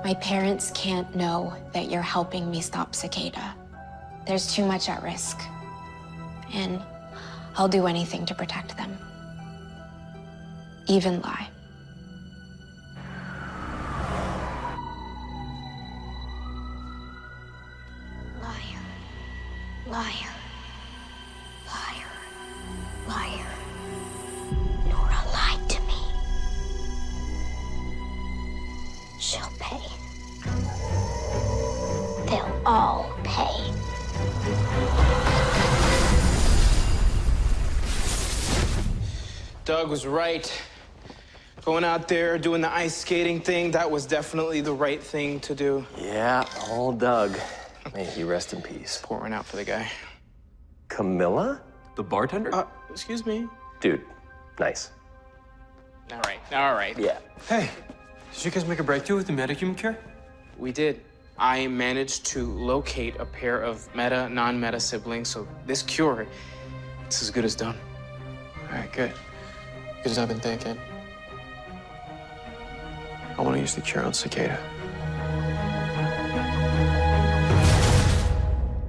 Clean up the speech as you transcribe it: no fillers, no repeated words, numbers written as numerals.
My parents can't know that you're helping me stop Cicada. There's too much at risk. And I'll do anything to protect them. Even lie. Liar. Liar. Liar. Liar. Nora lied to me. She'll pay. They'll all pay. Doug was right. Going out there, doing the ice skating thing, that was definitely the right thing to do. Yeah, old Doug. May he rest in peace. Pour one out for the guy. Camilla? The bartender? Excuse me? Dude, nice. All right. Yeah. Hey, did you guys make a breakthrough with the Metahuman cure? We did. I managed to locate a pair of non-meta siblings, so this cure, it's as good as done. All right, good. Because I've been thinking, I want to use the cure on Cicada.